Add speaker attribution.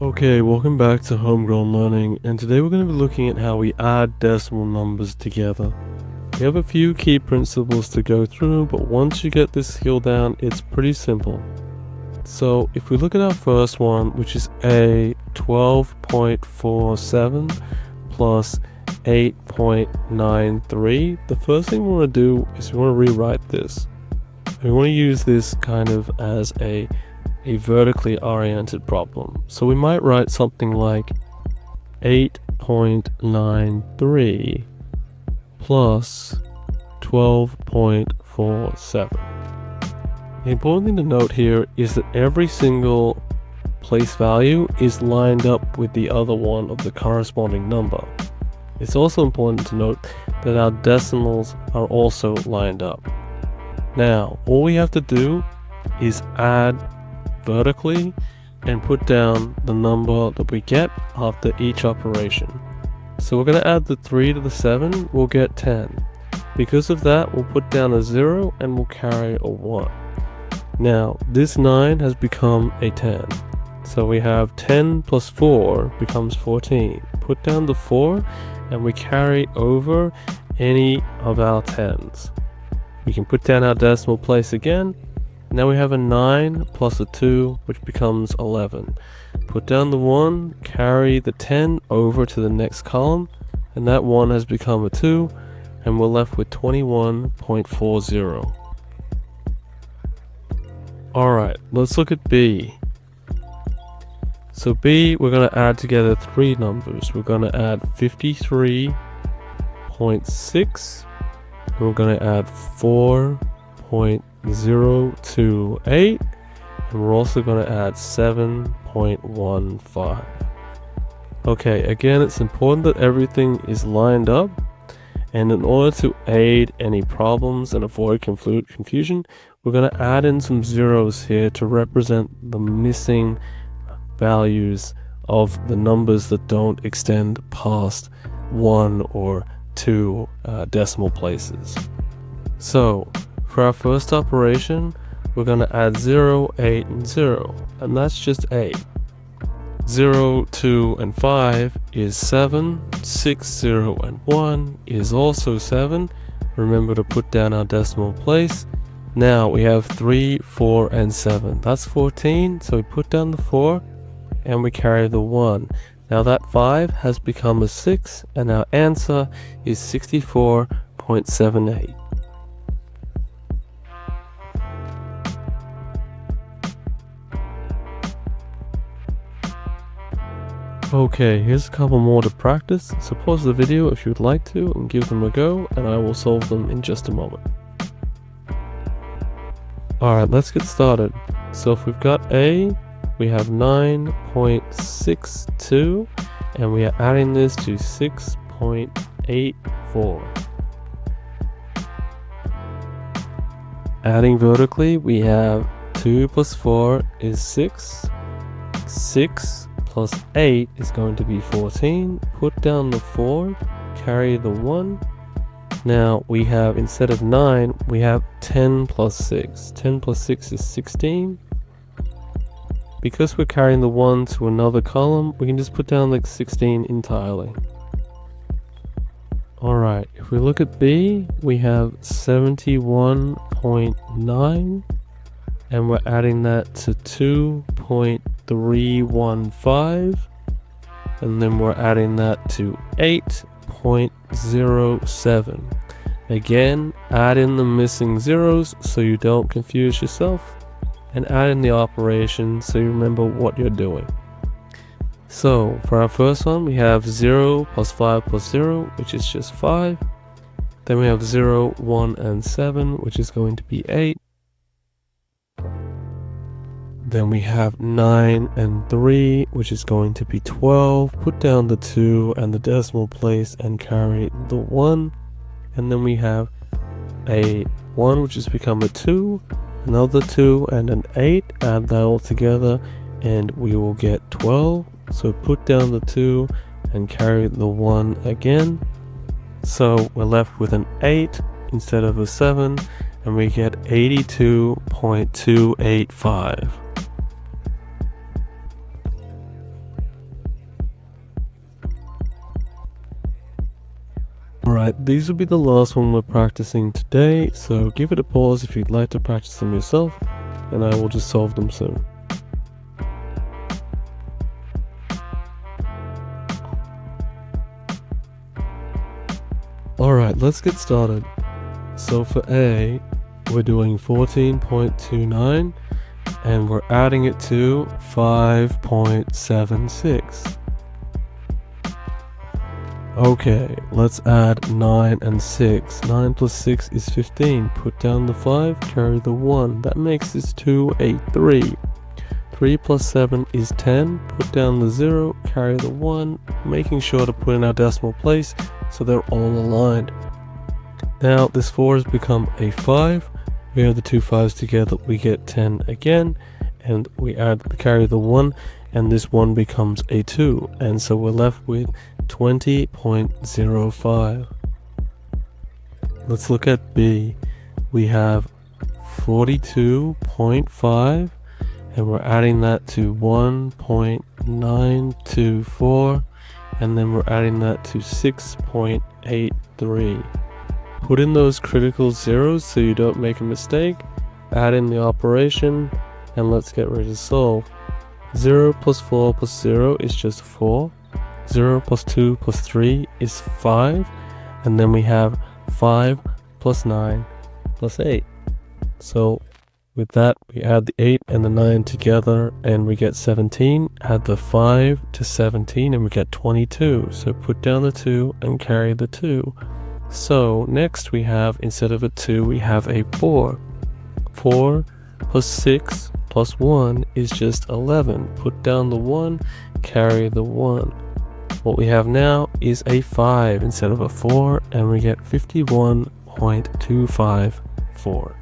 Speaker 1: Okay, welcome back to Homegrown Learning, and today we're going to be looking at how we add decimal numbers together. We have a few key principles to go through, but once you get this skill down, it's pretty simple. So if we look at our first one, which is A 12.47 plus 8.93, the first thing we want to do is we want to rewrite this. We want to use this kind of as a vertically oriented problem. So we might write something like 8.93 plus 12.47. The important thing to note here is that every single place value is lined up with the other one of the corresponding number. It's also important to note that our decimals are also lined up. Now, all we have to do is add vertically and put down the number that we get after each operation. So we're going to add the 3 to the 7, we'll get 10. Because of that, we'll put down a 0 and we'll carry a 1. Now, this 9 has become a 10. So we have 10 plus 4 becomes 14. Put down the 4 and we carry over any of our 10s. We can put down our decimal place again. Now we have a 9 plus a 2, which becomes 11. Put down the 1, carry the 10 over to the next column, and that 1 has become a 2, and we're left with 21.40. Alright, let's look at B. So B, we're going to add together three numbers. We're going to add 53.6, and we're going to add 4.028, and we're also going to add 7.15. Okay, again, it's important that everything is lined up, and in order to aid any problems and avoid confusion, we're going to add in some zeros here to represent the missing values of the numbers that don't extend past 1 or 2 decimal places. So for our first operation, we're going to add 0, 8, and 0, and that's just 8. 0, 2, and 5 is 7, 6, 0, and 1 is also 7. Remember to put down our decimal place. Now we have 3, 4, and 7. That's 14, so we put down the 4, and we carry the 1. Now that 5 has become a 6, and our answer is 64.78. Okay, here's a couple more to practice, so pause the video if you'd like to and give them a go, and I will solve them in just a moment. Alright, let's get started. So if we've got A, we have 9.62, and we are adding this to 6.84. Adding vertically, we have 2 plus 4 is 6, 6 plus 8 is going to be 14. Put down the 4, carry the 1. Now we have, instead of 9, we have 10 plus 6. 10 plus 6 is 16. Because we're carrying the 1 to another column, we can just put down like 16 entirely. Alright, if we look at B, we have 71.9, and we're adding that to 2.315, and then we're adding that to 8.07. Again, add in the missing zeros so you don't confuse yourself, and add in the operation so you remember what you're doing. So for our first one, we have 0 plus 5 plus 0, which is just 5. Then we have 0, 1, and 7, which is going to be 8. Then we have 9 and 3, which is going to be 12. Put down the 2 and the decimal place and carry the 1. And then we have a 1, which has become a 2, another 2, and an 8. Add that all together and we will get 12. So put down the 2 and carry the 1 again. So we're left with an 8 instead of a 7, and we get 82.285. Alright, these will be the last one we're practicing today, so give it a pause if you'd like to practice them yourself, and I will just solve them soon. Alright, let's get started. So for A, we're doing 14.29, and we're adding it to 5.76. Okay, let's add 9 and 6. 9 plus 6 is 15. Put down the 5, carry the 1. That makes this 2, 8, 3. 3 plus 7 is 10. Put down the 0, carry the 1, making sure to put in our decimal place so they're all aligned. Now this 4 has become a 5. We add the two 5s together, we get 10 again, and we carry the 1, and this 1 becomes a 2, and so we're left with 20.05. Let's look at B. We have 42.5, and we're adding that to 1.924, and then we're adding that to 6.83. Put in those critical zeros so you don't make a mistake, add in the operation, and let's get ready to solve. 0 plus 4 plus 0 is just 4. 0 plus 2 plus 3 is 5, and then we have 5 plus 9 plus 8. So with that, we add the 8 and the 9 together and we get 17. Add the 5 to 17 and we get 22. So put down the 2 and carry the 2. So next we have, instead of a 2, we have a 4. 4 plus 6 plus 1 is just 11. Put down the 1, carry the 1. What we have now is a 5 instead of a 4, and we get 51.254.